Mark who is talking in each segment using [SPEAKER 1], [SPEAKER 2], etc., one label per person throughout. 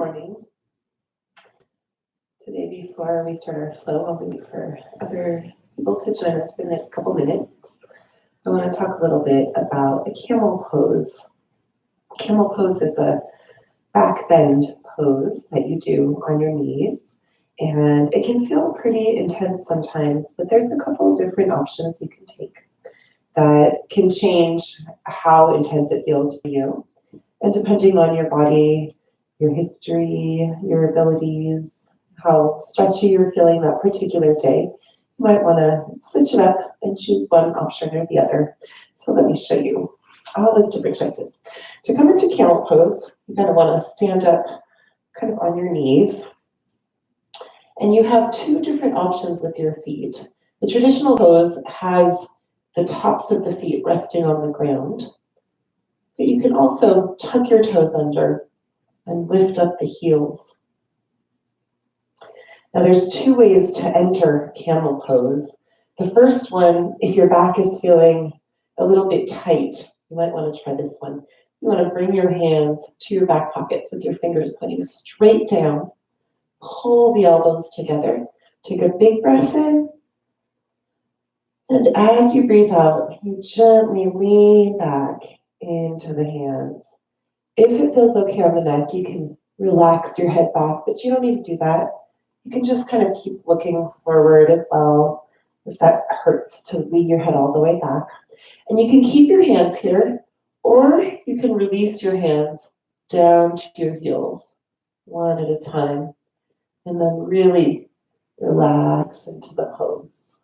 [SPEAKER 1] morning. Today, before we start our flow, I'll wait for other people to join us for the next couple minutes. I want to talk a little bit about a camel pose. Camel pose is a back bend pose that you do on your knees, and it can feel pretty intense sometimes, but there's a couple of different options you can take that can change how intense it feels for you. And depending on your body, your history, your abilities, how stretchy you're feeling that particular day, you might want to switch it up and choose one option or the other. So let me show you all those different choices. To come into camel pose, you're going to want to stand up kind of on your knees. And you have two different options with your feet. The traditional pose has the tops of the feet resting on the ground. But you can also tuck your toes under and lift up the heels. Now there's two ways to enter camel pose. The first one, if your back is feeling a little bit tight, you might want to try this one. You want to bring your hands to your back pockets with your fingers pointing straight down. Pull the elbows together. Take a big breath in. And as you breathe out, you gently lean back into the hands. If it feels okay on the neck, you can relax your head back, but you don't need to do that. You can just kind of keep looking forward as well, if that hurts to lean your head all the way back. And you can keep your hands here, or you can release your hands down to your heels, one at a time, and then really relax into the pose.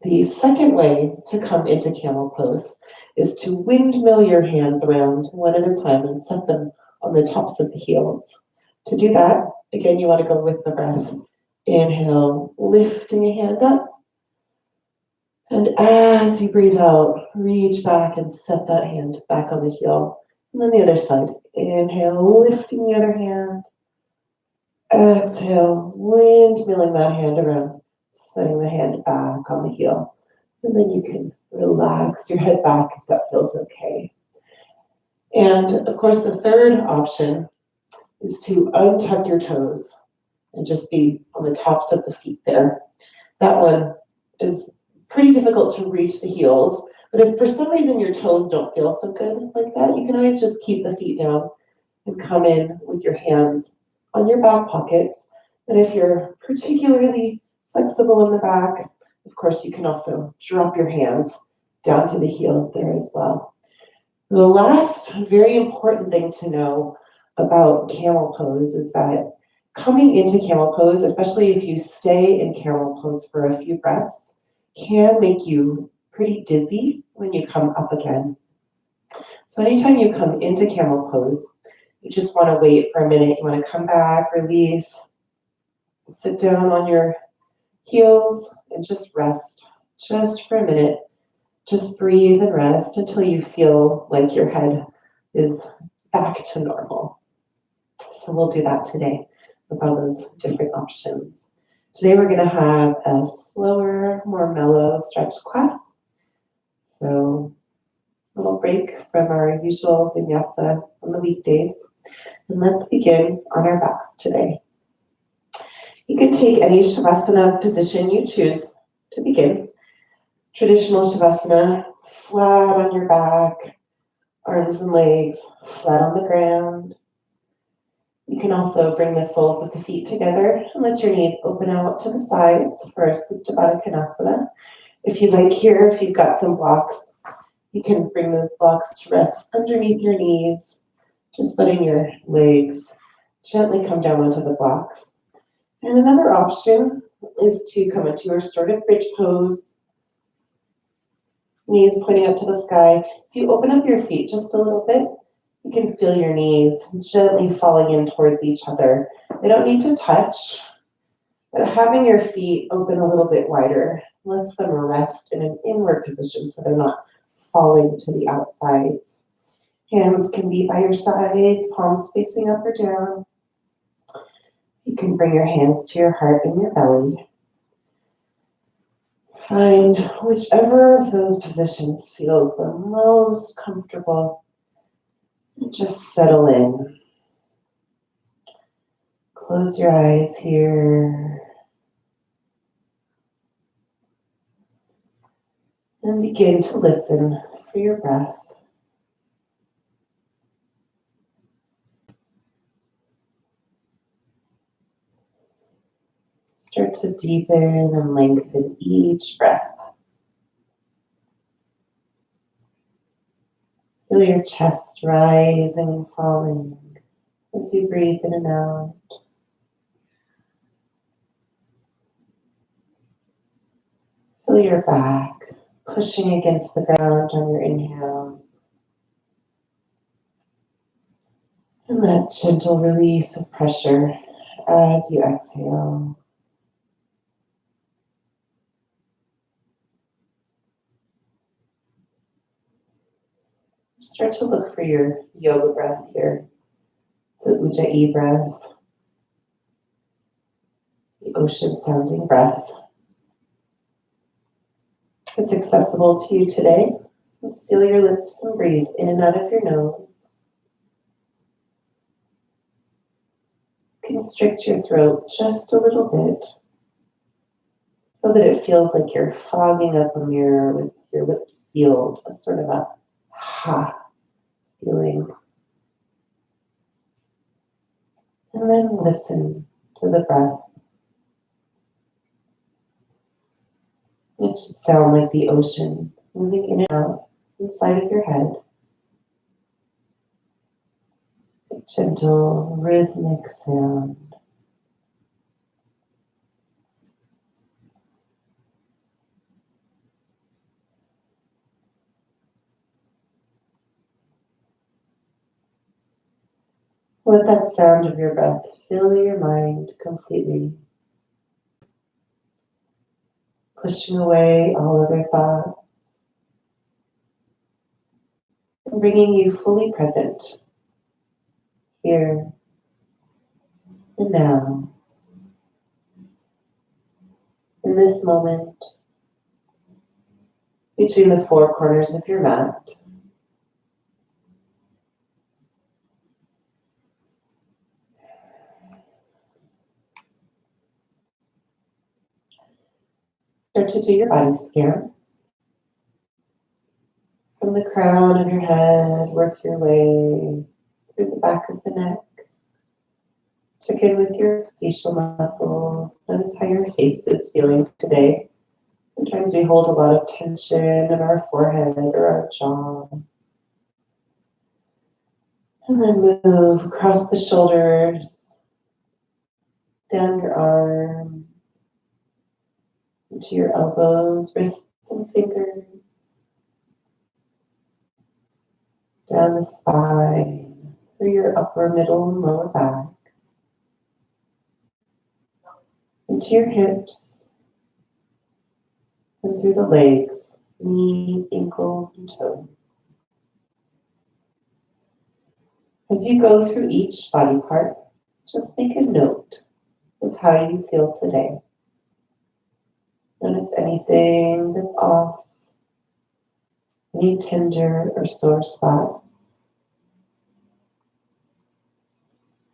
[SPEAKER 1] The second way to come into camel pose is to windmill your hands around one at a time and set them on the tops of the heels. To do that, again, you want to go with the breath. Inhale, lifting a hand up. And as you breathe out, reach back and set that hand back on the heel. And then the other side. Inhale, lifting the other hand. Exhale, windmilling that hand around, setting the hand back on the heel. And then you can relax your head back if that feels okay. And of course, the third option is to untuck your toes and just be on the tops of the feet there. That one is pretty difficult to reach the heels, but if for some reason your toes don't feel so good like that, you can always just keep the feet down and come in with your hands on your back pockets. And if you're particularly flexible in the back, of course, you can also drop your hands down to the heels there as well. The last very important thing to know about camel pose is that coming into camel pose, especially if you stay in camel pose for a few breaths, can make you pretty dizzy when you come up again. So anytime you come into camel pose, you just want to wait for a minute. You want to come back, release, sit down on your heels, and just rest just for a minute. Just breathe and rest until you feel like your head is back to normal. So we'll do that today with all those different options. Today we're going to have a slower, more mellow stretch class. So a little break from our usual Vinyasa on the weekdays. And let's begin on our backs today. You can take any Shavasana position you choose to begin. Traditional Shavasana, flat on your back, arms and legs flat on the ground. You can also bring the soles of the feet together and let your knees open out to the sides for a Supta Baddha Konasana. If you like here, if you've got some blocks, you can bring those blocks to rest underneath your knees, just letting your legs gently come down onto the blocks. And another option is to come into your restorative bridge pose, knees pointing up to the sky. If you open up your feet just a little bit, you can feel your knees gently falling in towards each other. They don't need to touch, but having your feet open a little bit wider lets them rest in an inward position so they're not falling to the outsides. Hands can be by your sides, palms facing up or down. You can bring your hands to your heart and your belly. Find whichever of those positions feels the most comfortable. And just settle in. Close your eyes here. And begin to listen for your breath. Start to deepen and lengthen each breath. Feel your chest rising and falling as you breathe in and out. Feel your back pushing against the ground on your inhales. And that gentle release of pressure as you exhale. Start to look for your yoga breath here, the Ujjayi breath, the ocean sounding breath. It's accessible to you today. Seal your lips and breathe in and out of your nose. Constrict your throat just a little bit so that it feels like you're fogging up a mirror with your lips sealed, a sort of a ha feeling. And then listen to the breath. It should sound like the ocean moving in and out inside of your head. A gentle, rhythmic sound. Let that sound of your breath fill your mind completely, pushing away all other thoughts and bringing you fully present here and now, in this moment, between the four corners of your mat. Start to do your body scan. From the crown of your head, work your way through the back of the neck. Check in with your facial muscles. Notice how your face is feeling today. Sometimes we hold a lot of tension in our forehead or our jaw. And then move across the shoulders, down your arms, into your elbows, wrists, and fingers, down the spine, through your upper, middle, and lower back, into your hips, and through the legs, knees, ankles, and toes. As you go through each body part, just make a note of how you feel today. Notice anything that's off, any tender or sore spots.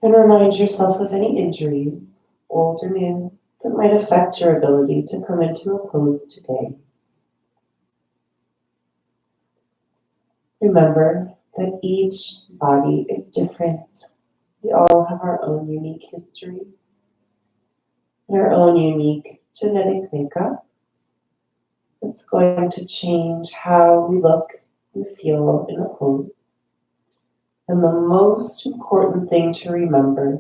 [SPEAKER 1] And remind yourself of any injuries, old or new, that might affect your ability to come into a pose today. Remember that each body is different. We all have our own unique history and our own unique genetic makeup that's going to change how we look and feel in a pose. And the most important thing to remember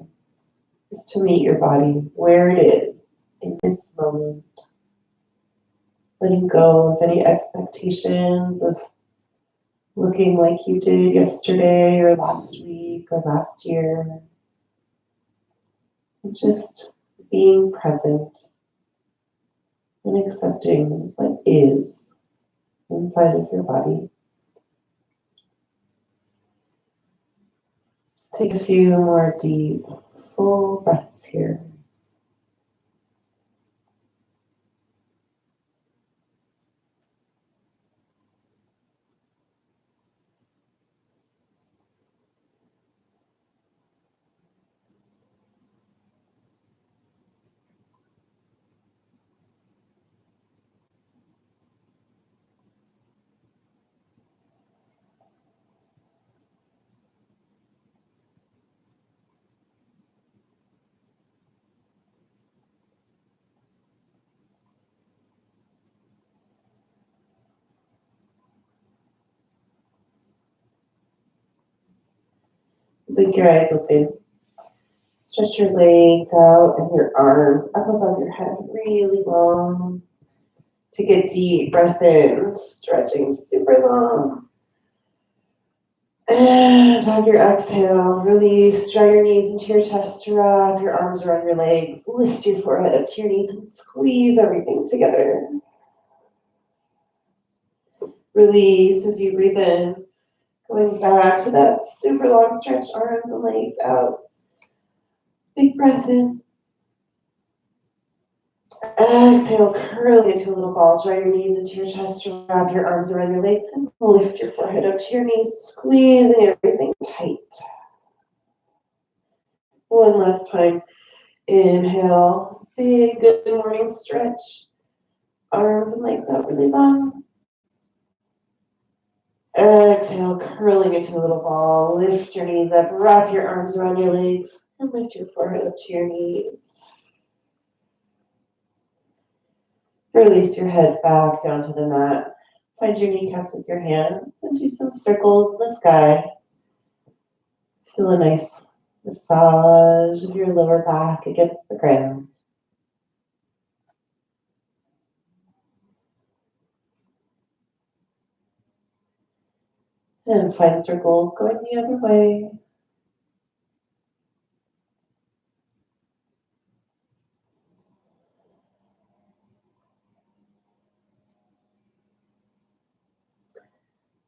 [SPEAKER 1] is to meet your body where it is in this moment. Letting go of any expectations of looking like you did yesterday or last week or last year. And just being present and accepting what is inside of your body. Take a few more deep, full breaths here. Blink your eyes open. Stretch your legs out and your arms up above your head, really long. Take a deep breath in, stretching super long. And on your exhale, release, draw your knees into your chest, wrap your arms around your legs, lift your forehead up to your knees and squeeze everything together. Release as you breathe in, going back to that super long stretch, arms and legs out. Big breath in. Exhale, curl into a little ball. Draw your knees into your chest, wrap your arms around your legs, and lift your forehead up to your knees, squeezing everything tight. One last time. Inhale, big good morning stretch. Arms and legs out really long. Exhale, curling into a little ball. Lift your knees up, wrap your arms around your legs, and lift your forehead up to your knees. Release your head back down to the mat. Find your kneecaps with your hands and do some circles in the sky. Feel a nice massage of your lower back against the ground. And find circles going the other way.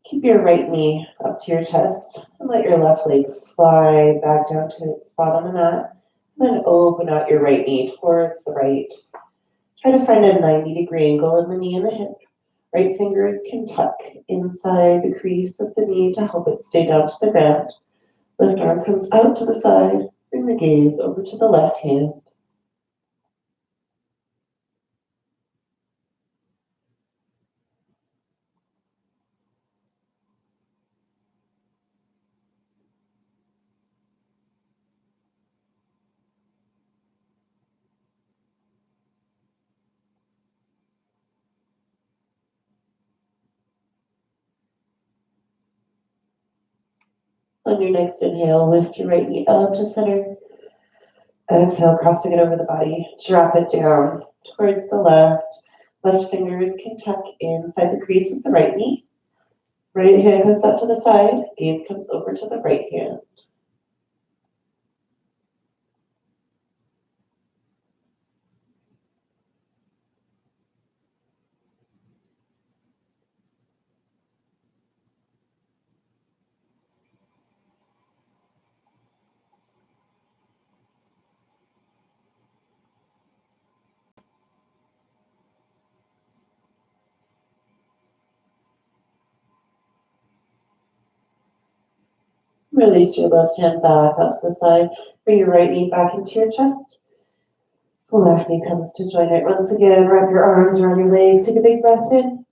[SPEAKER 1] Keep your right knee up to your chest and let your left leg slide back down to its spot on the mat. Then open out your right knee towards the right. Try to find a 90-degree angle in the knee and the hip. Right fingers can tuck inside the crease of the knee to help it stay down to the ground. Left arm comes out to the side. Bring the gaze over to the left hand. On your next inhale, lift your right knee up to center. Exhale, crossing it over the body. Drop it down towards the left. Left fingers can tuck inside the crease of the right knee. Right hand comes up to the side. Gaze comes over to the right hand. Release your left hand back out to the side. Bring your right knee back into your chest. The left knee comes to join it. Once again, wrap your arms around your legs. Take a big breath in.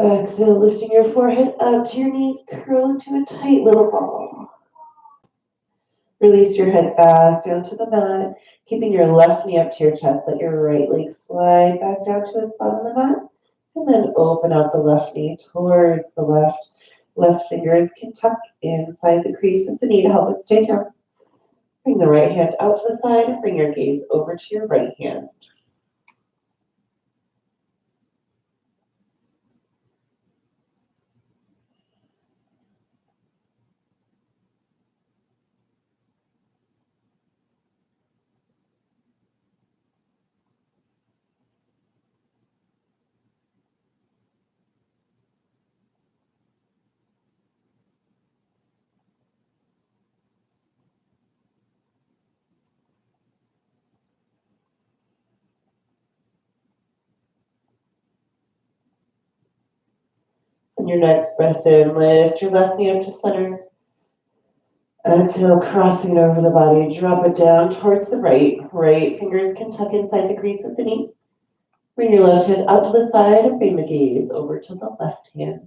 [SPEAKER 1] Exhale, lifting your forehead up to your knees. Curl into a tight little ball. Release your head back down to the mat. Keeping your left knee up to your chest. Let your right leg slide back down to its spot on the mat. And then open out the left knee towards the left. Left fingers can tuck inside the crease of the knee to help it stay down. Bring the right hand out to the side and bring your gaze over to your right hand. On your next breath in, lift your left knee up to center. Exhale, crossing it over the body. Drop it down towards the right. Right fingers can tuck inside the crease of the knee. Bring your left hand out to the side and bring the gaze over to the left hand.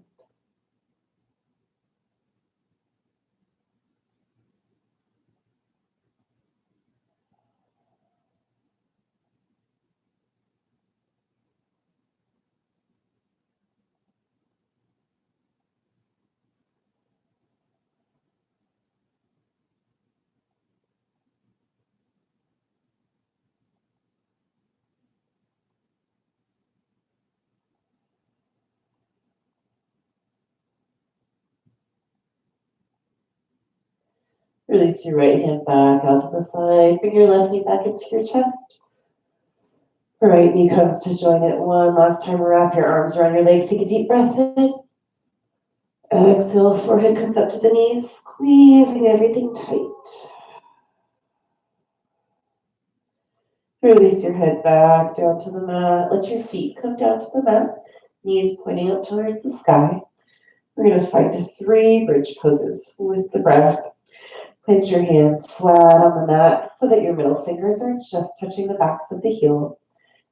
[SPEAKER 1] Release your right hand back out to the side. Bring your left knee back into your chest. Right knee comes to join it. One last time, wrap your arms around your legs. Take a deep breath in. Exhale, forehead comes up to the knees, squeezing everything tight. Release your head back down to the mat. Let your feet come down to the mat. Knees pointing up towards the sky. We're going to find 3 bridge poses with the breath. Plant your hands flat on the mat so that your middle fingers are just touching the backs of the heels.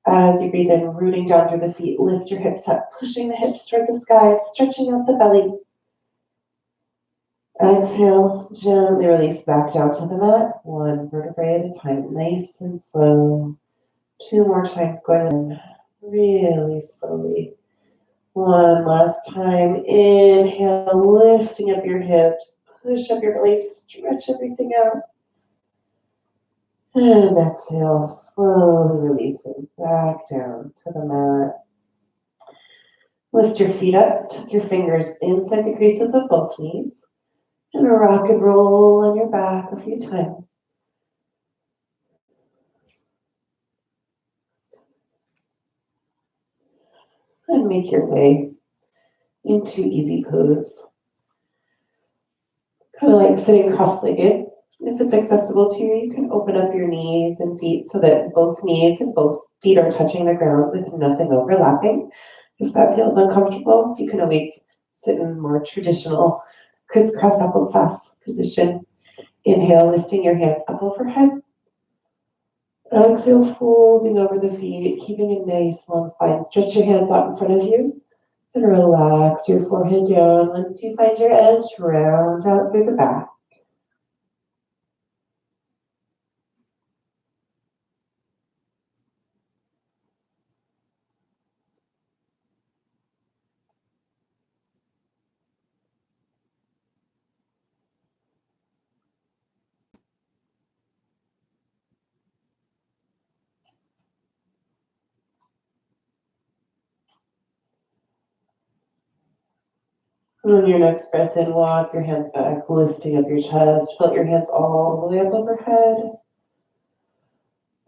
[SPEAKER 1] As you breathe in, rooting down through the feet, lift your hips up, pushing the hips toward the sky, stretching out the belly. Exhale, gently release back down to the mat, 1 vertebrae at a time, nice and slow. 2 more times going in, really slowly. 1 last time, inhale, lifting up your hips, push up your belly, stretch everything out. And exhale, slowly releasing back down to the mat. Lift your feet up, tuck your fingers inside the creases of both knees, and rock and roll on your back a few times. And make your way into easy pose. Kind of like sitting cross-legged. If it's accessible to you, you can open up your knees and feet so that both knees and both feet are touching the ground with nothing overlapping. If that feels uncomfortable, you can always sit in more traditional crisscross applesauce position. Inhale, lifting your hands up overhead. Exhale, folding over the feet, keeping a nice long spine. Stretch your hands out in front of you and relax your forehead down. Once you find your edge, round out through the back. And on your next breath in, walk your hands back, lifting up your chest. Float your hands all the way up overhead.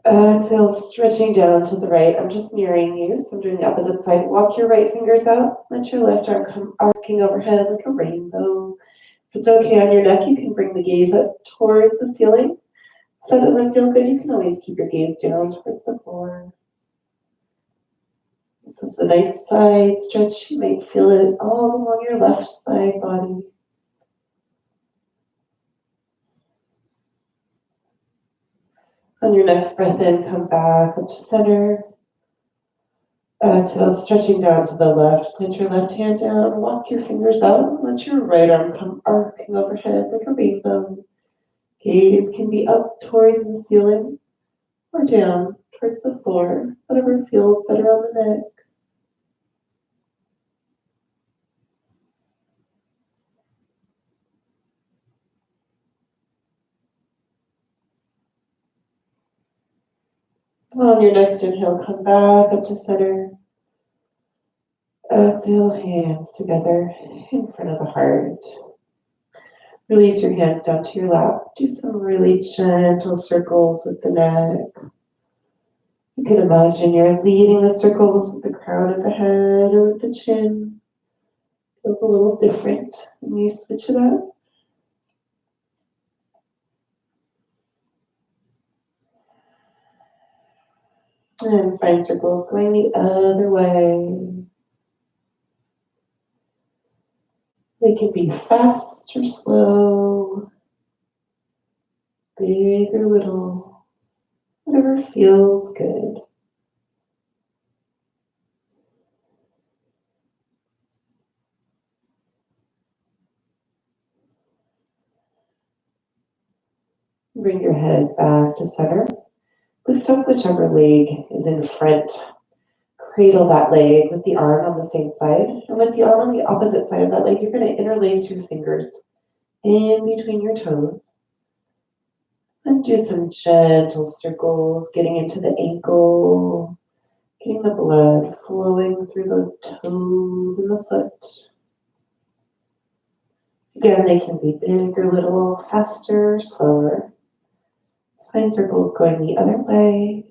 [SPEAKER 1] Exhale, stretching down to the right. I'm just mirroring you, so I'm doing the opposite side. Walk your right fingers out. Let your left arm come arcing overhead like a rainbow. If it's okay on your neck, you can bring the gaze up towards the ceiling. If that doesn't feel good, you can always keep your gaze down towards the floor. This is a nice side stretch. You might feel it all along your left side body. On your next breath in, come back up to center. Exhale, stretching down to the left. Plant your left hand down, walk your fingers out. Let your right arm come arcing overhead like a rainbow. Gaze can be up towards the ceiling or down towards the floor, whatever feels better on the neck. On your next inhale, come back up to center. Exhale, hands together in front of the heart. Release your hands down to your lap. Do some really gentle circles with the neck. You can imagine you're leading the circles with the crown of the head or with the chin. Feels a little different when you switch it up. And find circles going the other way. They can be fast or slow, big or little, whatever feels good. Bring your head back to center. Lift up whichever leg is in front. Cradle that leg with the arm on the same side. And with the arm on the opposite side of that leg, you're going to interlace your fingers in between your toes. And do some gentle circles, getting into the ankle, getting the blood flowing through the toes and the foot. Again, they can be big or little, faster or slower. Find circles going the other way.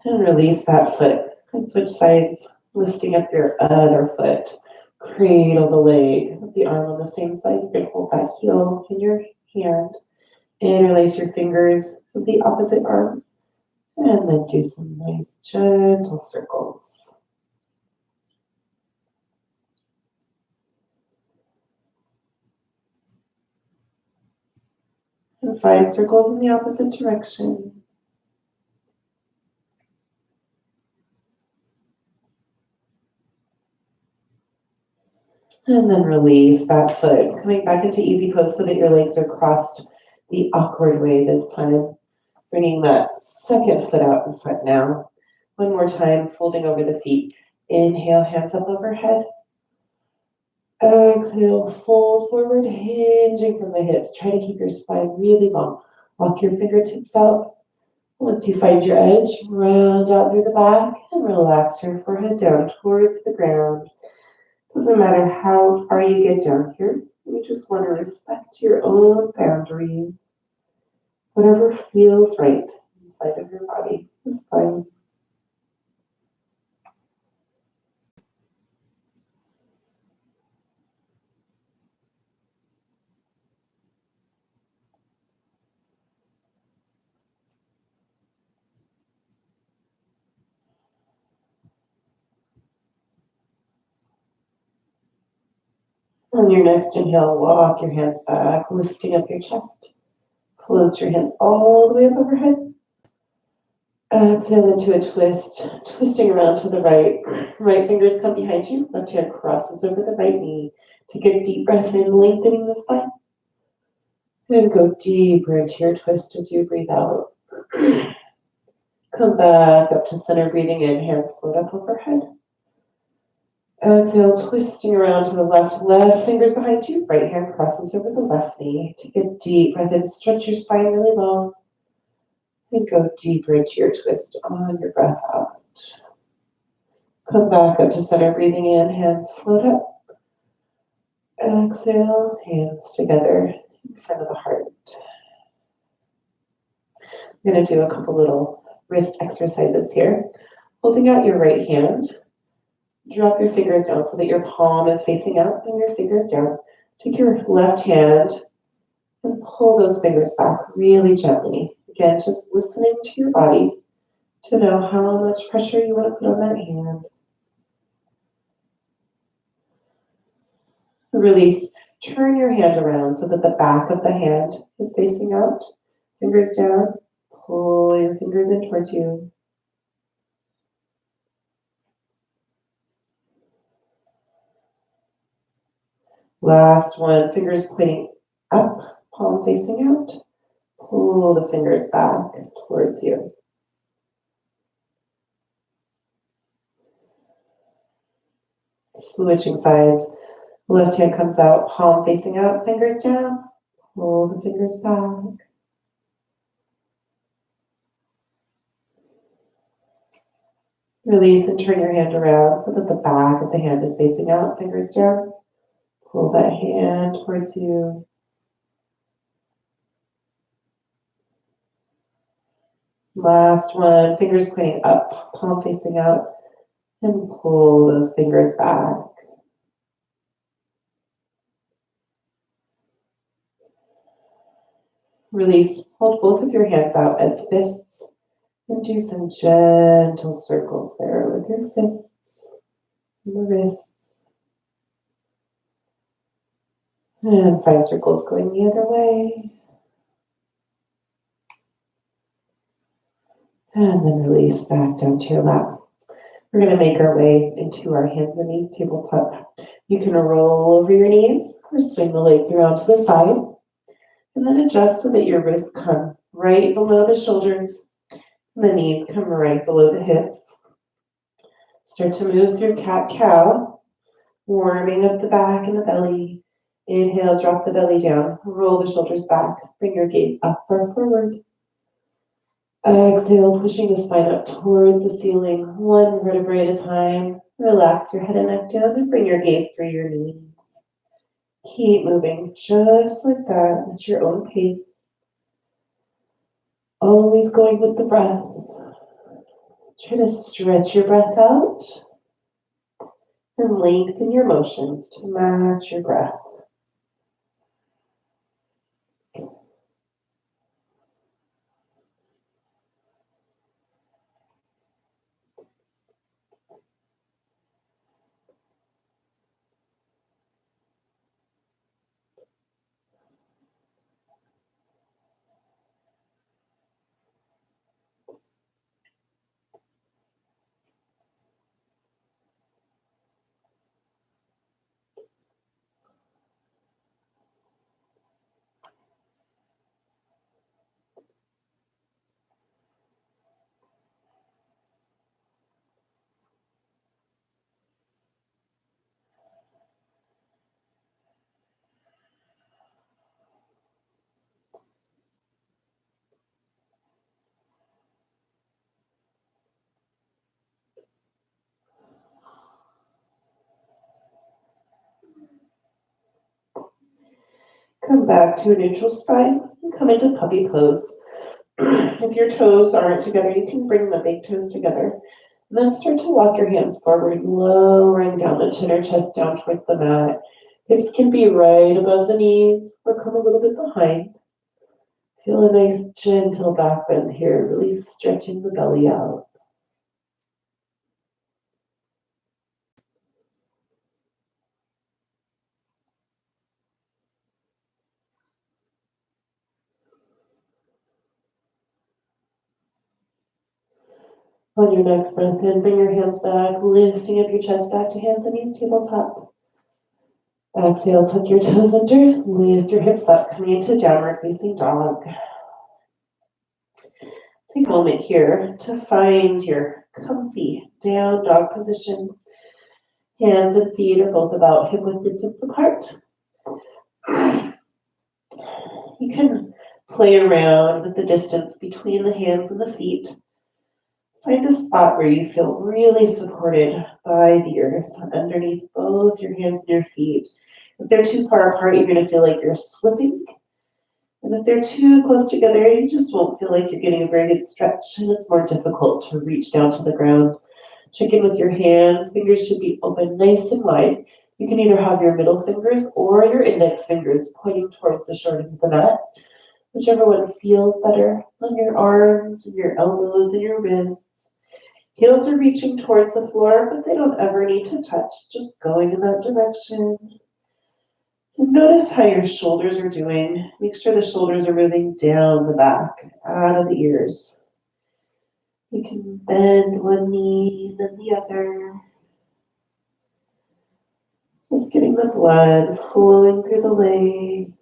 [SPEAKER 1] And release that foot. And switch sides, lifting up your other foot. Cradle the leg with the arm on the same side. You can hold that heel in your hand. Interlace your fingers with the opposite arm. And then do some nice gentle circles. And find circles in the opposite direction. And then release that foot, coming back into easy pose so that your legs are crossed the awkward way this time. Bringing that second foot out in front now. One more time, folding over the feet. Inhale, hands up overhead. Exhale, fold forward, hinging from the hips. Try to keep your spine really long. Walk your fingertips out. Once you find your edge, round out through the back and relax your forehead down towards the ground. Doesn't matter how far you get down here. You just want to respect your own boundaries. Whatever feels right inside of your body is fine. On your next inhale, walk your hands back, lifting up your chest. Float your hands all the way up overhead. Exhale into a twist, twisting around to the right. Right fingers come behind you, left hand crosses over the right knee. Take a deep breath in, lengthening the spine. And go deeper into your twist as you breathe out. Come back up to center, breathing in, hands float up overhead. Exhale, twisting around to the left, left fingers behind you, right hand crosses over the left knee. Take a deep breath in, stretch your spine really long. And go deeper into your twist on your breath out. Come back up to center, breathing in, hands float up. Exhale, hands together in front of the heart. I'm going to do a couple little wrist exercises here. Holding out your right hand, drop your fingers down so that your palm is facing out and your fingers down. Take your left hand and pull those fingers back really gently. Again, just listening to your body to know how much pressure you want to put on that hand. Release. Turn your hand around so that the back of the hand is facing out. Fingers down. Pull your fingers in towards you. Last one. Fingers pointing up, palm facing out. Pull the fingers back towards you. Switching sides. Left hand comes out, palm facing out, fingers down. Pull the fingers back. Release and turn your hand around so that the back of the hand is facing out, fingers down. Pull that hand towards you. Last one, fingers pointing up, palm facing out, and pull those fingers back. Release, hold both of your hands out as fists and do some gentle circles there with your fists and the wrists. And find circles going the other way. And then release back down to your lap. We're going to make our way into our hands and knees tabletop. You can roll over your knees or swing the legs around to the sides. And then adjust so that your wrists come right below the shoulders and the knees come right below the hips. Start to move through cat-cow, warming up the back and the belly. Inhale, drop the belly down, roll the shoulders back, bring your gaze up or forward. Exhale, pushing the spine up towards the ceiling, one vertebrae at a time. Relax your head and neck down and bring your gaze through your knees. Keep moving just like that at your own pace. Always going with the breath. Try to stretch your breath out and lengthen your motions to match your breath. Come back to a neutral spine and come into puppy pose. If your toes aren't together, you can bring the big toes together. And then start to walk your hands forward, lowering down the chin or chest down towards the mat. Hips can be right above the knees or come a little bit behind. Feel a nice gentle back bend here, really stretching the belly out. On your next breath in, bring your hands back, lifting up your chest back to hands and knees, tabletop. Exhale, tuck your toes under, lift your hips up, coming into downward facing dog. Take a moment here to find your comfy down dog position. Hands and feet are both about hip-width distance apart. You can play around with the distance between the hands and the feet. Find a spot where you feel really supported by the earth underneath both your hands and your feet. If they're too far apart, you're going to feel like you're slipping. And if they're too close together, you just won't feel like you're getting a very good stretch, and it's more difficult to reach down to the ground. Check in with your hands. Fingers should be open nice and wide. You can either have your middle fingers or your index fingers pointing towards the short end of the mat, whichever one feels better. On your arms, and your elbows, and your wrists. Heels are reaching towards the floor, but they don't ever need to touch, just going in that direction. And notice how your shoulders are doing. Make sure the shoulders are moving down the back, out of the ears. You can bend one knee, then the other. Just getting the blood flowing through the legs.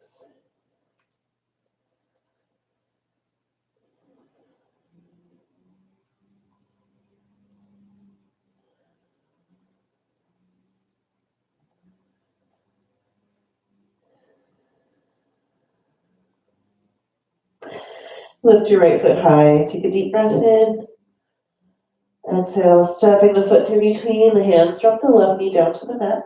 [SPEAKER 1] Lift your right foot high. Take a deep breath in. Exhale, stepping the foot through between the hands. Drop the left knee down to the mat.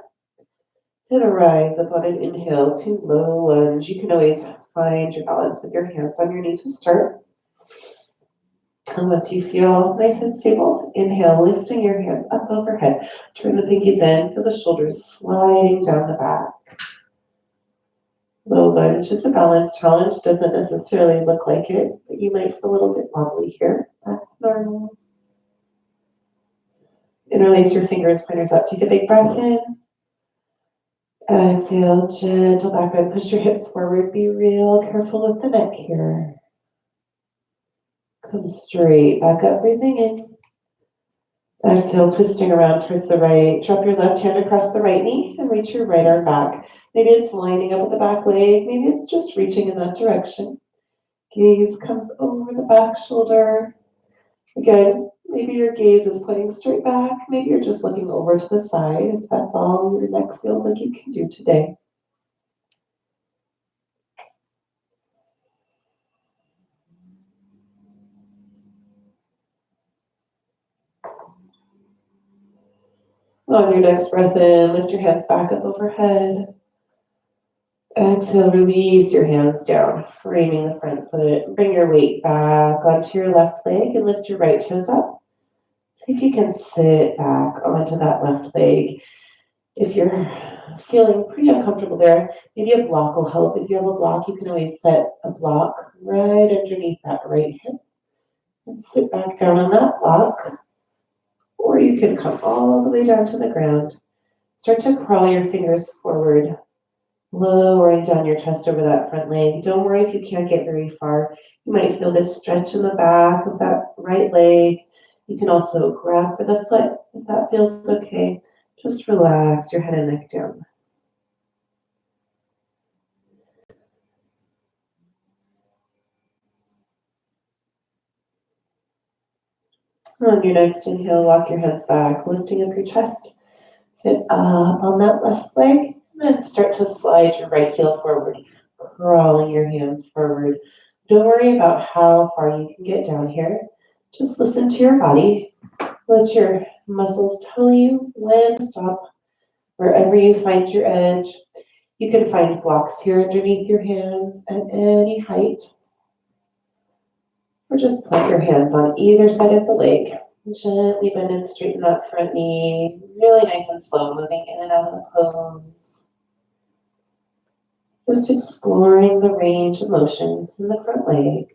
[SPEAKER 1] And arise up on an inhale to low lunge. You can always find your balance with your hands on your knee to start. And once you feel nice and stable, inhale, lifting your hands up overhead. Turn the pinkies in. Feel the shoulders sliding down the back. Low lunge is a balance challenge. Doesn't necessarily look like it, but you might feel a little bit wobbly here. That's normal. Interlace your fingers, pointers up. Take a big breath in. Exhale, gentle back bend. Push your hips forward. Be real careful with the neck here. Come straight back up, breathing in. Exhale, twisting around towards the right. Drop your left hand across the right knee and reach your right arm back. Maybe it's lining up with the back leg. Maybe it's just reaching in that direction. Gaze comes over the back shoulder. Again, maybe your gaze is pointing straight back. Maybe you're just looking over to the side. If that's all your neck feels like you can do today. On your next breath in, lift your hands back up overhead. Exhale, release your hands down, framing the front foot. Bring your weight back onto your left leg and lift your right toes up. See if you can sit back onto that left leg. If you're feeling pretty uncomfortable there, maybe a block will help. If you have a block, you can always set a block right underneath that right hip and sit back down on that block. Or you can come all the way down to the ground. Start to crawl your fingers forward, lowering down your chest over that front leg. Don't worry if you can't get very far. You might feel this stretch in the back of that right leg. You can also grab for the foot if that feels okay. Just relax your head and neck down. On your next inhale, walk your hands back, lifting up your chest. Sit up on that left leg, and then start to slide your right heel forward, crawling your hands forward. Don't worry about how far you can get down here. Just listen to your body. Let your muscles tell you when to stop. Wherever you find your edge, you can find blocks here underneath your hands at any height. Or just plant your hands on either side of the leg. Gently bend and straighten that front knee. Really nice and slow, moving in and out of the pose. Just exploring the range of motion in the front leg.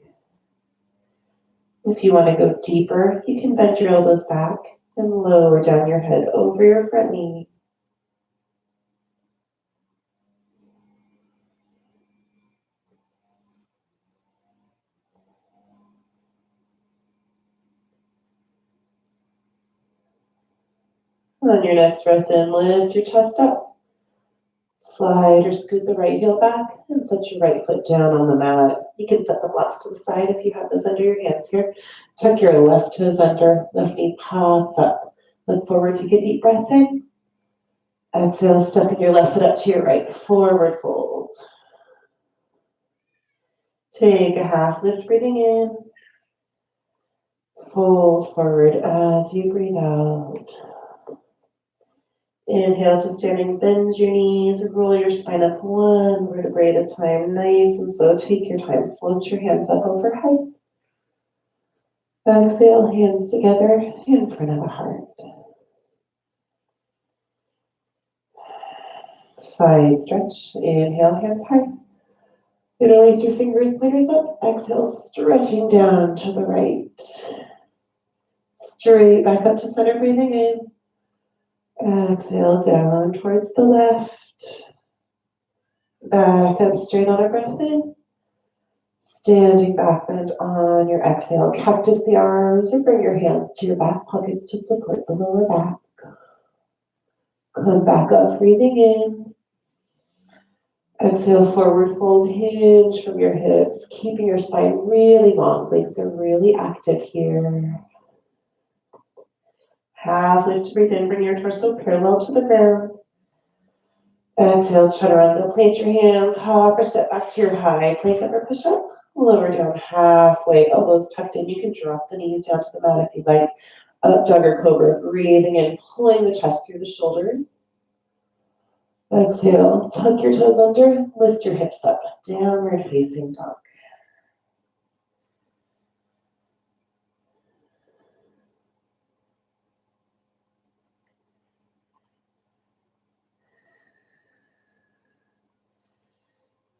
[SPEAKER 1] If you want to go deeper, you can bend your elbows back and lower down your head over your front knee. On your next breath in, lift your chest up. Slide or scoot the right heel back and set your right foot down on the mat. You can set the blocks to the side if you have those under your hands here. Tuck your left toes under, left knee pops up. Look forward, take a deep breath in. Exhale, stepping your left foot up to your right, forward fold. Take a half lift, breathing in. Fold forward as you breathe out. Inhale to standing, bend your knees, roll your spine up one vertebrae at a time, nice and slow. Take your time, float your hands up overhead. Exhale, hands together in front of the heart. Side stretch, inhale, hands high. Interlace your fingers, pointers up. Exhale, stretching down to the right. Straight back up to center, breathing in. Exhale down towards the left. Back up straight on a breath in. Standing back bend on your exhale. Cactus the arms or bring your hands to your back pockets to support the lower back. Come back up, breathing in. Exhale, forward fold, hinge from your hips, keeping your spine really long. Legs are really active here. Half lift to breathe in, bring your torso parallel to the ground. Exhale, chaturanga, plant your hands, hop or step back to your high plank up or push up. Lower down halfway, elbows tucked in. You can drop the knees down to the mat if you'd like. Up dog or cobra, breathing in, pulling the chest through the shoulders. Exhale, tuck your toes under, lift your hips up, downward facing dog.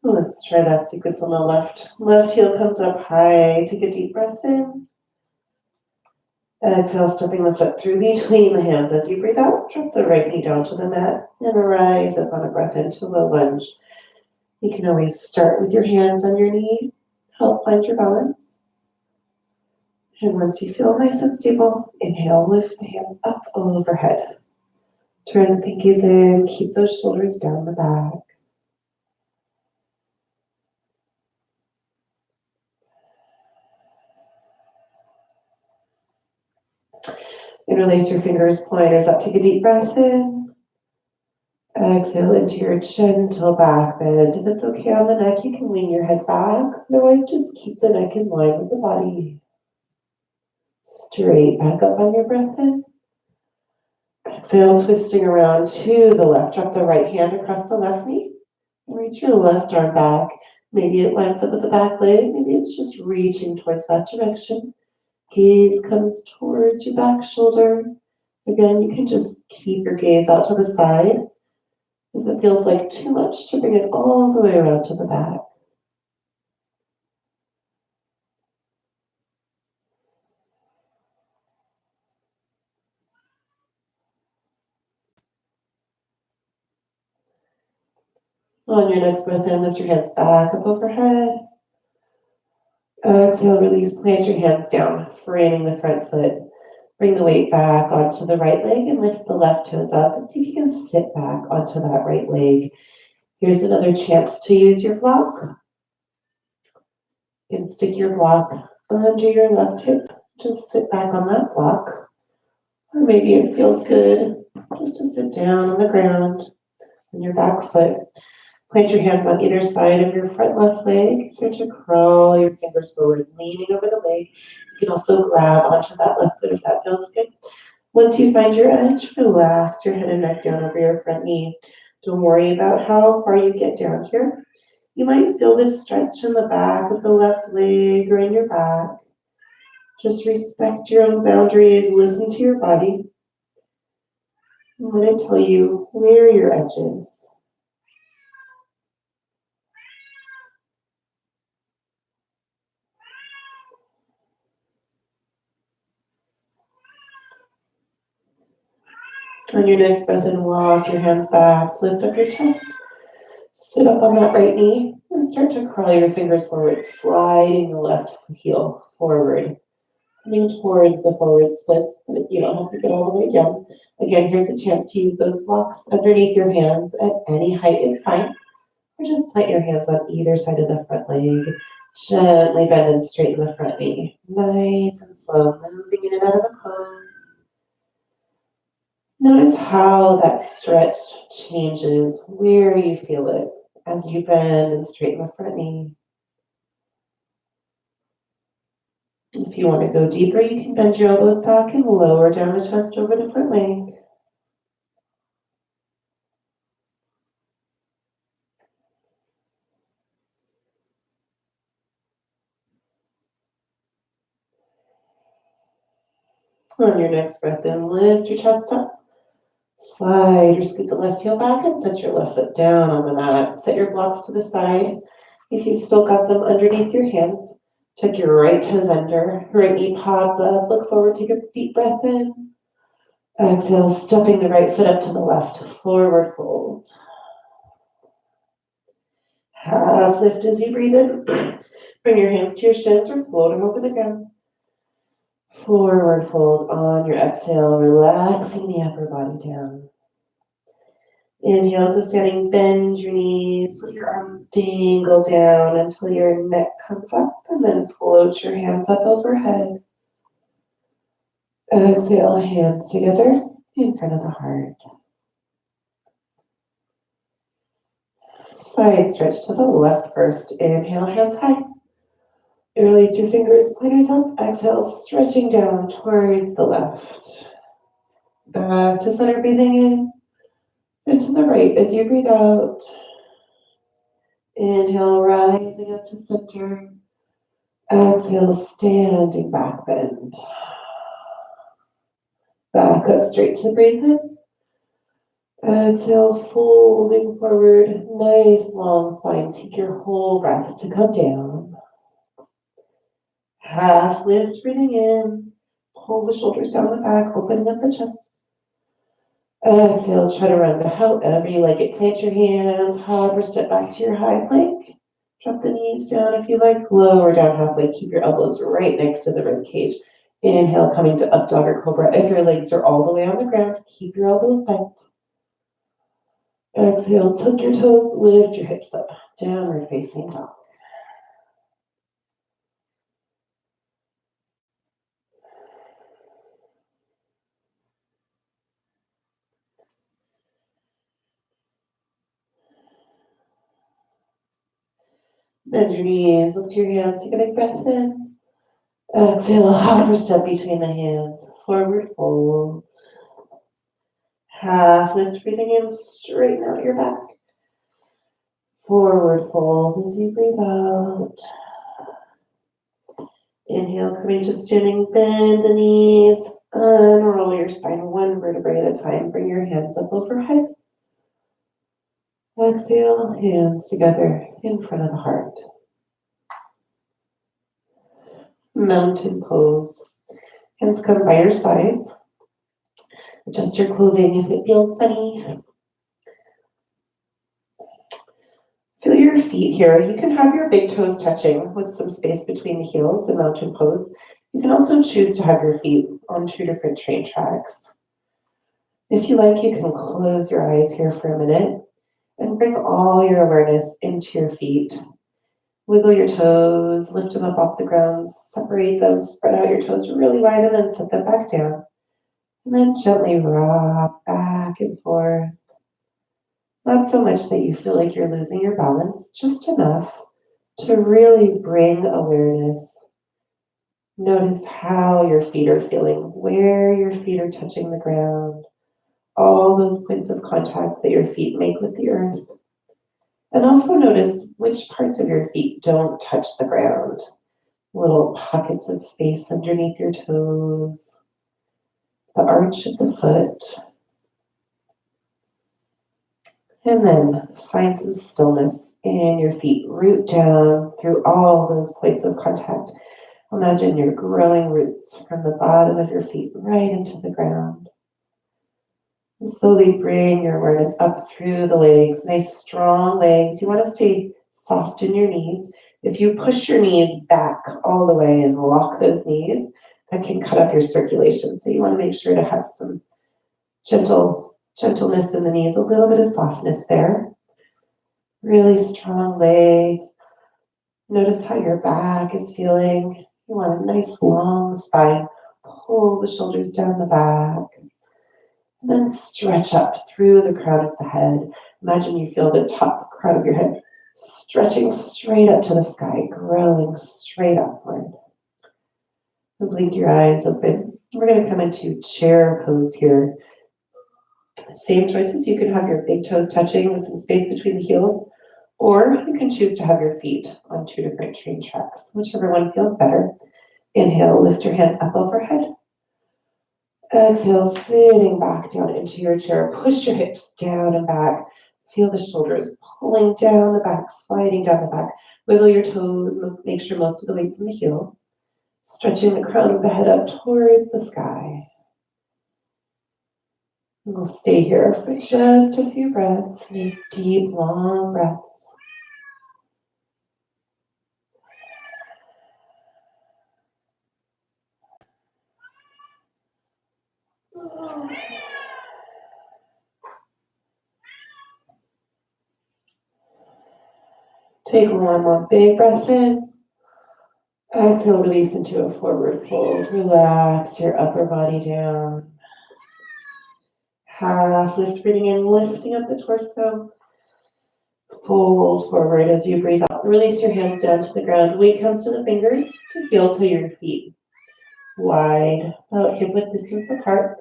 [SPEAKER 1] Let's try that sequence on the left. Left heel comes up high. Take a deep breath in. Exhale, stepping the foot through between the hands as you breathe out. Drop the right knee down to the mat and rise up on a breath into low lunge. You can always start with your hands on your knee. Help find your balance. And once you feel nice and stable, inhale, lift the hands up overhead. Turn the pinkies in. Keep those shoulders down the back. Interlace your fingers, pointers up. Take a deep breath in. Exhale into your gentle back bend. If it's okay on the neck, you can lean your head back. Otherwise, just keep the neck in line with the body. Straight back up on your breath in. Exhale, twisting around to the left. Drop the right hand across the left knee. And reach your left arm back. Maybe it lines up with the back leg. Maybe it's just reaching towards that direction. Gaze comes towards your back shoulder. Again, you can just keep your gaze out to the side. If it feels like too much, to bring it all the way around to the back. On your next breath in, lift your hands back up overhead. Exhale, release, plant your hands down, framing the front foot. Bring the weight back onto the right leg and lift the left toes up and see if you can sit back onto that right leg. Here's another chance to use your block. You can stick your block under your left hip. Just sit back on that block. Or maybe it feels good just to sit down on the ground on your back foot. Plant your hands on either side of your front left leg. Start to crawl your fingers forward, leaning over the leg. You can also grab onto that left foot if that feels good. Once you find your edge, relax your head and neck down over your front knee. Don't worry about how far you get down here. You might feel this stretch in the back of the left leg or in your back. Just respect your own boundaries. Listen to your body. I'm going to tell you where your edge is. On your next breath in, walk your hands back, lift up your chest, sit up on that right knee, and start to crawl your fingers forward, sliding the left heel forward, coming towards the forward splits, but you don't have to get all the way down. Again, here's a chance to use those blocks underneath your hands at any height is fine, or just plant your hands on either side of the front leg. Gently bend and straighten the front knee. Nice and slow, moving in and out of the pose. Notice how that stretch changes, where you feel it as you bend and straighten the front knee. If you want to go deeper, you can bend your elbows back and lower down the chest over the front leg. On your next breath in, lift your chest up. Slide or scoot the left heel back and set your left foot down on the mat. Set your blocks to the side. If you've still got them underneath your hands, tuck your right toes under. Right knee pops up. Look forward. Take a deep breath in. Exhale, stepping the right foot up to the left. Forward fold. Half lift as you breathe in. Bring your hands to your shins or float them over the ground. Forward fold on your exhale, relaxing the upper body down. Inhale to standing, bend your knees, let your arms dangle down until your neck comes up, and then float your hands up overhead. Exhale, hands together in front of the heart. Side stretch to the left first. Inhale, hands high. Release your fingers, pointers up. Exhale, stretching down towards the left. Back to center, breathing in. And to the right as you breathe out. Inhale, rising up to center. Exhale, standing back bend. Back up straight to breathe in. Exhale, folding forward. Nice long spine. Take your whole breath to come down. Half lift, breathing in. Pull the shoulders down the back, opening up the chest. Exhale, try to round however you like it. Plant your hands, hover, step back to your high plank. Drop the knees down if you like. Lower down halfway. Keep your elbows right next to the rib cage. Inhale, coming to up dog or cobra. If your legs are all the way on the ground, keep your elbows bent. Exhale, tuck your toes, lift your hips up. Downward facing dog. Bend your knees, lift your hands, take a big breath in. Exhale, a hover step between the hands. Forward fold. Half lift, breathing in, straighten out your back. Forward fold as you breathe out. Inhale, coming to standing, bend the knees, unroll your spine one vertebrae at a time. Bring your hands up overhead. Exhale, hands together in front of the heart. Mountain pose. Hands come by your sides. Adjust your clothing if it feels funny. Feel your feet here. You can have your big toes touching with some space between the heels in mountain pose. You can also choose to have your feet on two different train tracks. If you like, you can close your eyes here for a minute and bring all your awareness into your feet. Wiggle your toes, lift them up off the ground, separate them, spread out your toes really wide, and then set them back down. And then gently rock back and forth. Not so much that you feel like you're losing your balance, just enough to really bring awareness. Notice how your feet are feeling, where your feet are touching the ground, all those points of contact that your feet make with the earth. And also notice which parts of your feet don't touch the ground. Little pockets of space underneath your toes, the arch of the foot. And then find some stillness in your feet. Root down through all those points of contact. Imagine your growing roots from the bottom of your feet right into the ground. And slowly bring your awareness up through the legs. Nice strong legs. You want to stay soft in your knees. If you push your knees back all the way and lock those knees, that can cut off your circulation. So you want to make sure to have some gentleness in the knees, a little bit of softness there. Really strong legs. Notice how your back is feeling. You want a nice long spine. Pull the shoulders down the back. And then stretch up through the crown of the head. Imagine you feel the top crown of your head stretching straight up to the sky, growing straight upward. And blink your eyes open. We're going to come into chair pose here. Same choices. You can have your big toes touching with some space between the heels, or you can choose to have your feet on two different train tracks, whichever one feels better. Inhale, lift your hands up overhead. Exhale, sitting back down into your chair. Push your hips down and back. Feel the shoulders pulling down the back, sliding down the back. Wiggle your toes, make sure most of the weight's in the heel. Stretching the crown of the head up towards the sky. And we'll stay here for just a few breaths, these deep, long breaths. Take one more big breath in. Exhale, release into a forward fold. Relax your upper body down. Half lift, breathing in, lifting up the torso. Fold forward as you breathe out. Release your hands down to the ground. Weight comes to the fingers to heel to your feet. Wide, about hip width distance apart.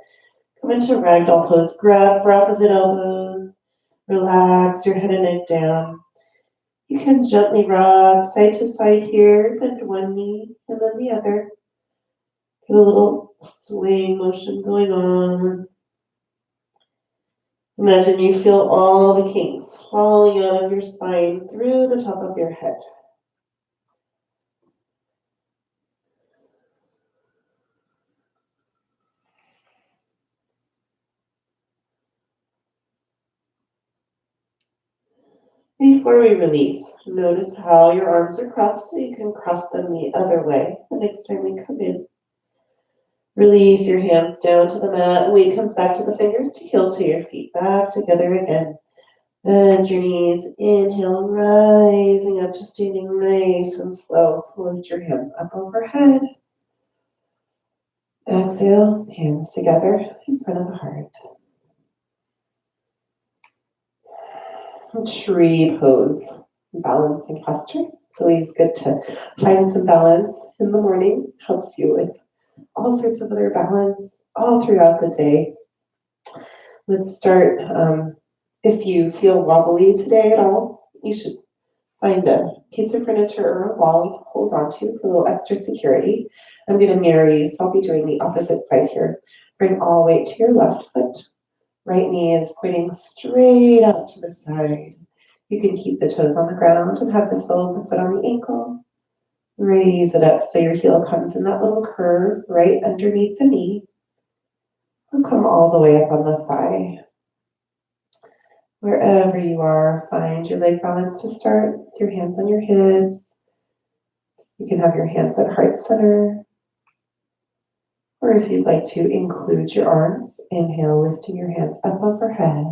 [SPEAKER 1] Come into ragdoll pose. Grab for opposite elbows. Relax your head and neck down. You can gently rock side to side here. Bend one knee and then the other. Get a little swaying motion going on. Imagine you feel all the kinks falling out of your spine through the top of your head. Before we release, notice how your arms are crossed, so you can cross them the other way the next time we come in. Release your hands down to the mat. Weight comes back to the fingers to heel to your feet. Back together again. Bend your knees. Inhale, rising up to standing nice and slow. Float your hands up overhead. Exhale, hands together in front of the heart. Tree pose, balancing posture. It's always good to find some balance in the morning. Helps you with all sorts of other balance all throughout the day. Let's start. If you feel wobbly today at all, you should find a piece of furniture or a wall to hold on to for a little extra security. I'm going to mirror you, so I'll be doing the opposite side here. Bring all weight to your left foot. Right knee is pointing straight out to the side. You can keep the toes on the ground and have the sole of the foot on the ankle. Raise it up so your heel comes in that little curve right underneath the knee. And come all the way up on the thigh. Wherever you are, find your leg balance to start with your hands on your hips. You can have your hands at heart center. Or if you'd like to include your arms, inhale, lifting your hands up overhead.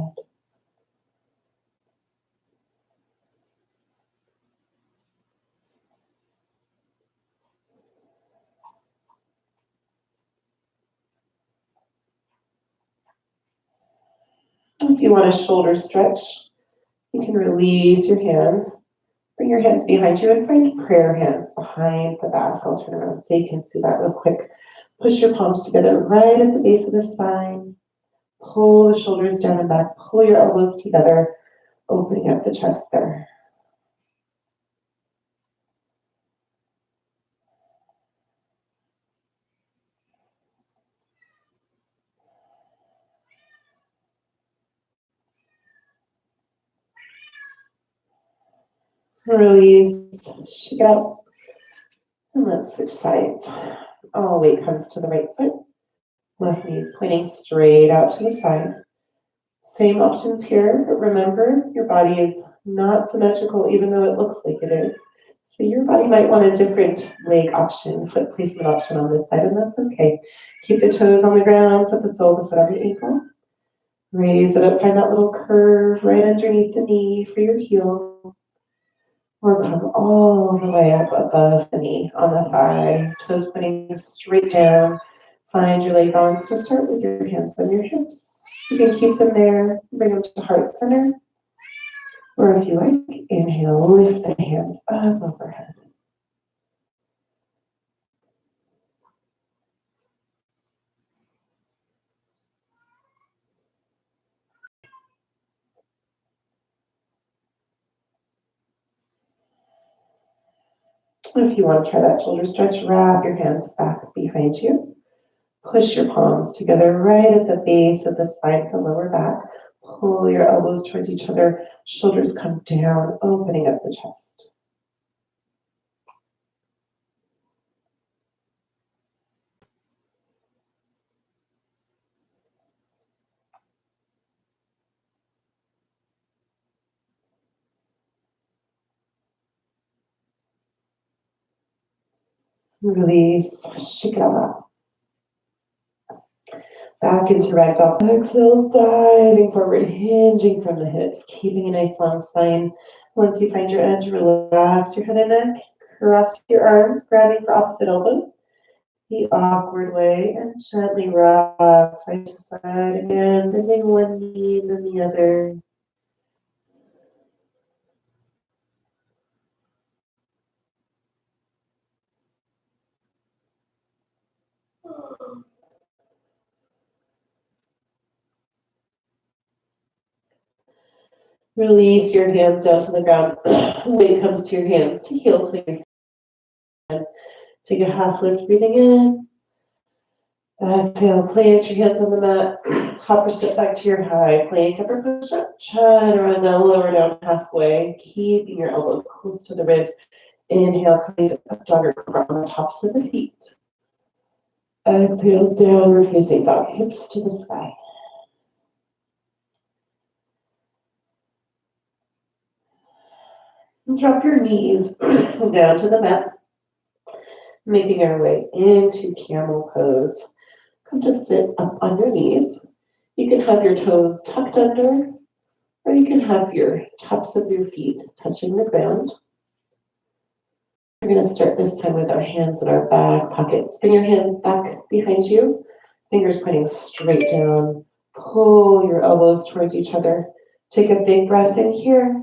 [SPEAKER 1] If you want a shoulder stretch, you can release your hands. Bring your hands behind you and find prayer hands behind the back. I'll turn around so you can see that real quick. Push your palms together right at the base of the spine. Pull the shoulders down and back. Pull your elbows together, opening up the chest there. Release, shake it out. And let's switch sides. All weight comes to the right foot. Left knee is pointing straight out to the side. Same options here, but remember, your body is not symmetrical even though it looks like it is. So your body might want a different leg option, foot placement option on this side, and that's okay. Keep the toes on the ground, set the sole of the foot on the ankle. Raise it up, find that little curve right underneath the knee for your heel. Or come all the way up above the knee on the thigh, toes pointing straight down. Find your leg balance to start with your hands on your hips. You can keep them there, bring them to heart center. Or if you like, inhale, lift the hands up overhead. If you want to try that shoulder stretch, wrap your hands back behind you. Push your palms together right at the base of the spine, the lower back. Pull your elbows towards each other. Shoulders come down, opening up the chest. Release, shake it all out. Back into ragdoll. Exhale, diving forward, hinging from the hips, keeping a nice long spine. Once you find your edge, relax your head and neck. Cross your arms, grabbing for opposite elbows. The awkward way, and gently rock side to side again, bending one knee and then the other. Release your hands down to the ground. Weight comes to your hands to heel to your hand. Take a half lift, breathing in. Exhale, plant your hands on the mat. Hop or step back to your high plank, upper push up. Try to run down, lower down halfway, keeping your elbows close to the ribs. Inhale, coming to up dog or cobra on the tops of the feet. Exhale, downward facing dog, hips to the sky. And drop your knees down to the mat, making our way into camel pose. Come to sit up on your knees. You can have your toes tucked under, or you can have your tops of your feet touching the ground. We're going to start this time with our hands in our back pockets. Bring your hands back behind you, fingers pointing straight down. Pull your elbows towards each other. Take a big breath in here.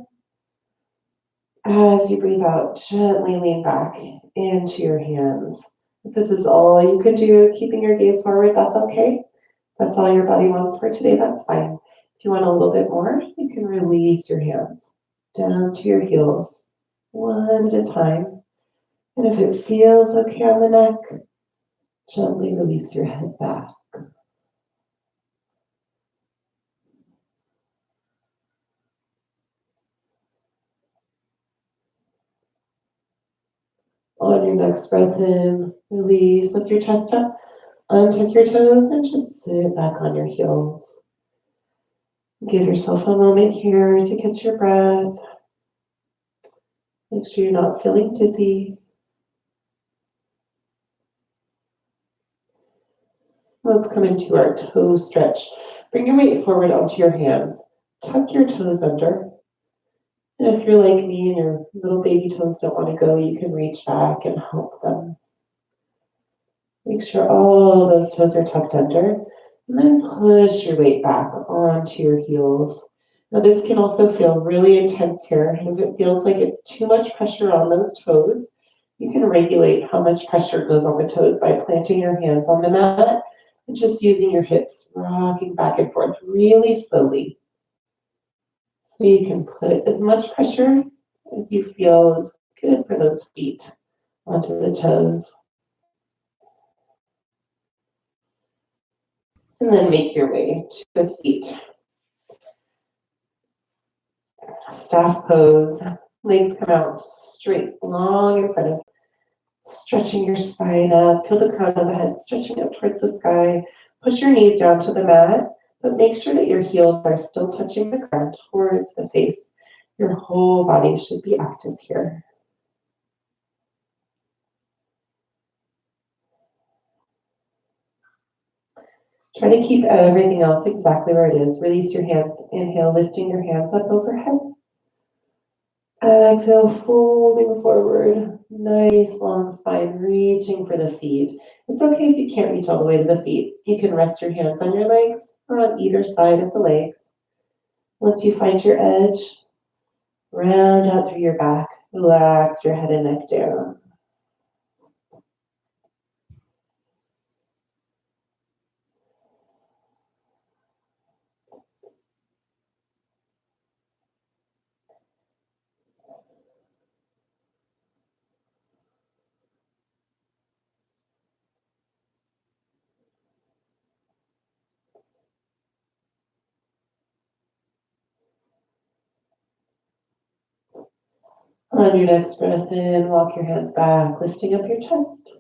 [SPEAKER 1] As you breathe out, gently lean back into your hands. If this is all you can do, keeping your gaze forward, that's okay. That's all your body wants for today, that's fine. If you want a little bit more, you can release your hands down to your heels, one at a time. And if it feels okay on the neck, gently release your head back. On your next breath in, release, lift your chest up, untuck your toes, and just sit back on your heels. Give yourself a moment here to catch your breath. Make sure you're not feeling dizzy. Let's come into our toe stretch. Bring your weight forward onto your hands. Tuck your toes under. And if you're like me and your little baby toes don't want to go, you can reach back and help them. Make sure all those toes are tucked under. And then push your weight back onto your heels. Now this can also feel really intense here. And if it feels like it's too much pressure on those toes, you can regulate how much pressure goes on the toes by planting your hands on the mat and just using your hips, rocking back and forth really slowly. So you can put as much pressure as you feel is good for those feet onto the toes. And then make your way to a seat. Staff pose. Legs come out straight, long in front of you. Stretching your spine up. Feel the crown of the head stretching up towards the sky. Push your knees down to the mat, but make sure that your heels are still touching the ground towards the face. Your whole body should be active here. Try to keep everything else exactly where it is. Release your hands. Inhale, lifting your hands up overhead. Exhale, folding forward. Nice long spine, reaching for the feet. It's okay if you can't reach all the way to the feet. You can rest your hands on your legs or on either side of the legs. Once you find your edge, round out through your back. Relax your head and neck down. On your next breath in, walk your hands back, lifting up your chest.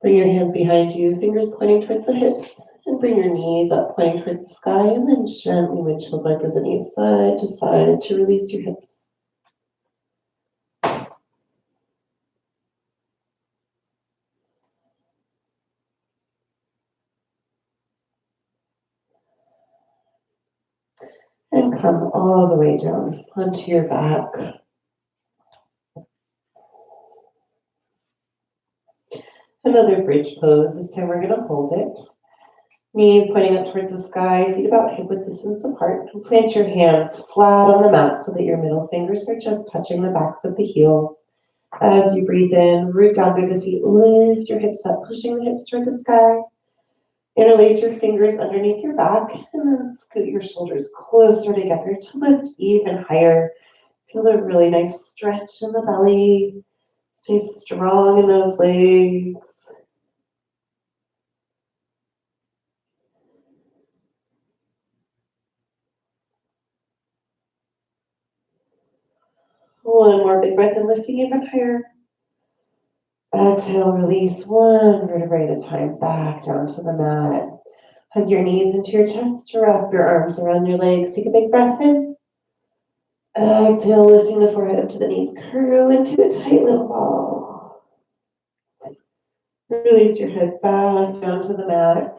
[SPEAKER 1] Bring your hands behind you, fingers pointing towards the hips, and bring your knees up, pointing towards the sky, and then gently windshield wiper the knees side to side to release your hips. And come all the way down onto your back. Another bridge pose. This time we're going to hold it. Knees pointing up towards the sky, feet about hip width distance apart. And plant your hands flat on the mat so that your middle fingers are just touching the backs of the heels. As you breathe in, root down through the feet, lift your hips up, pushing the hips toward the sky. Interlace your fingers underneath your back and then scoot your shoulders closer together to lift even higher. Feel a really nice stretch in the belly. Stay strong in those legs. One more big breath in, lifting even higher. Exhale, release one vertebrae at a time back down to the mat. Hug your knees into your chest, wrap your arms around your legs. Take a big breath in. Exhale, lifting the forehead up to the knees. Curl into a tight little ball. Release your head back down to the mat.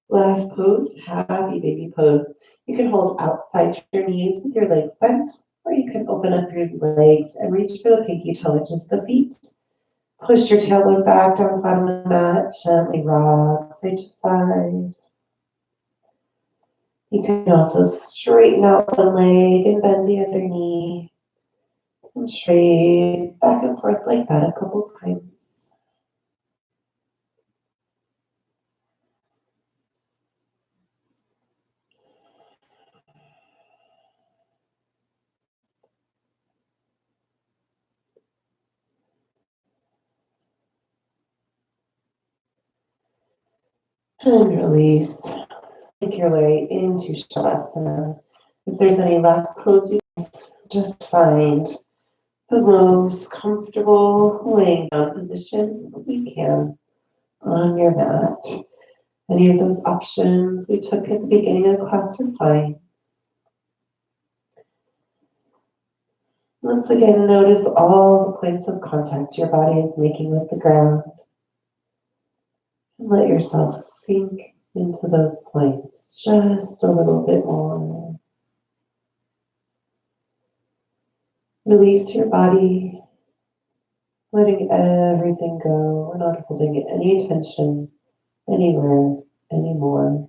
[SPEAKER 1] Last pose, happy baby pose. You can hold outside your knees with your legs bent, or you can open up your legs and reach for the pinky toe touches the feet. Push your tailbone back down flat on the mat. Gently rock side to side. You can also straighten out one leg and bend the other knee. And straight back and forth like that a couple times. And release. Make your way into Shavasana. If there's any last pose, you just find the most comfortable laying down position you can on your mat. Any of those options we took at the beginning of the class are fine. Once again, notice all the points of contact your body is making with the ground. And let yourself sink into those points just a little bit more. Release your body, letting everything go. We're not holding any tension anywhere anymore.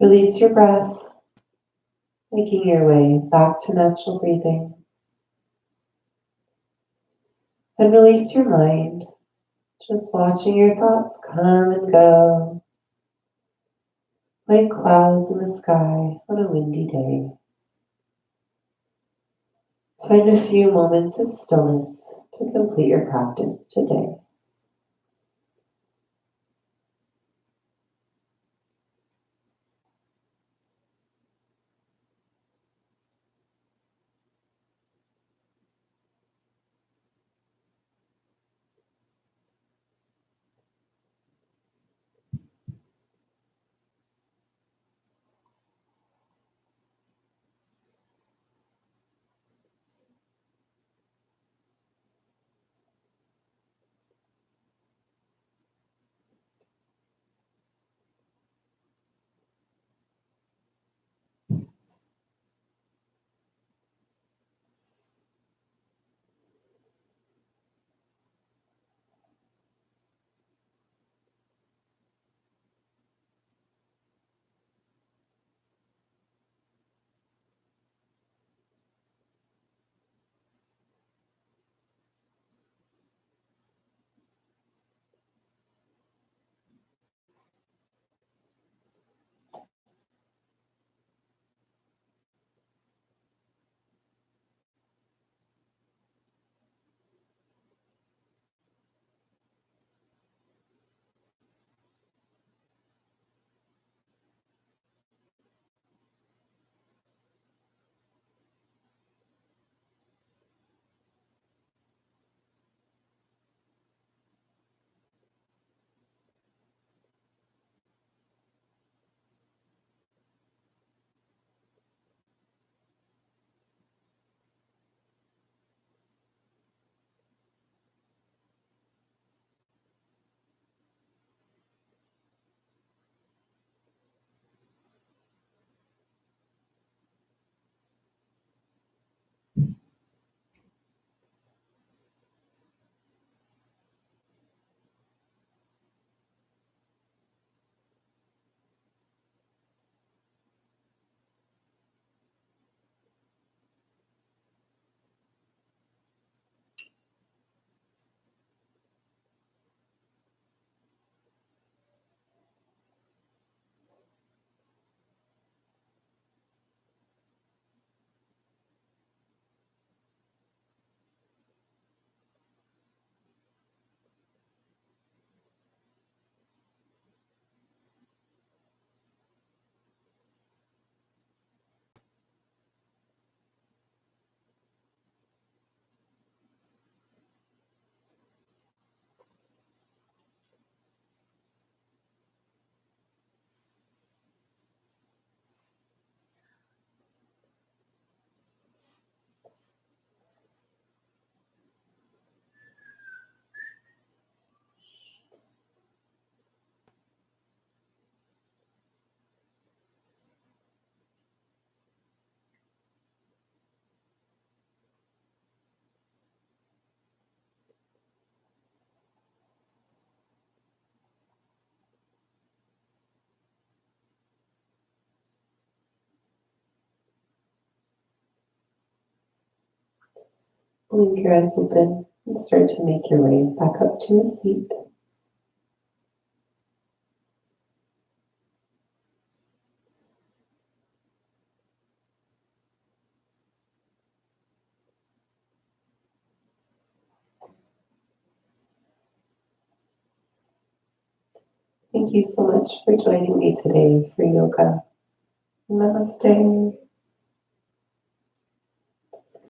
[SPEAKER 1] Release your breath, making your way back to natural breathing. And release your mind, just watching your thoughts come and go, like clouds in the sky on a windy day. Find a few moments of stillness to complete your practice today. Blink your eyes open and start to make your way back up to a seat. Thank you so much for joining me today for yoga. Namaste.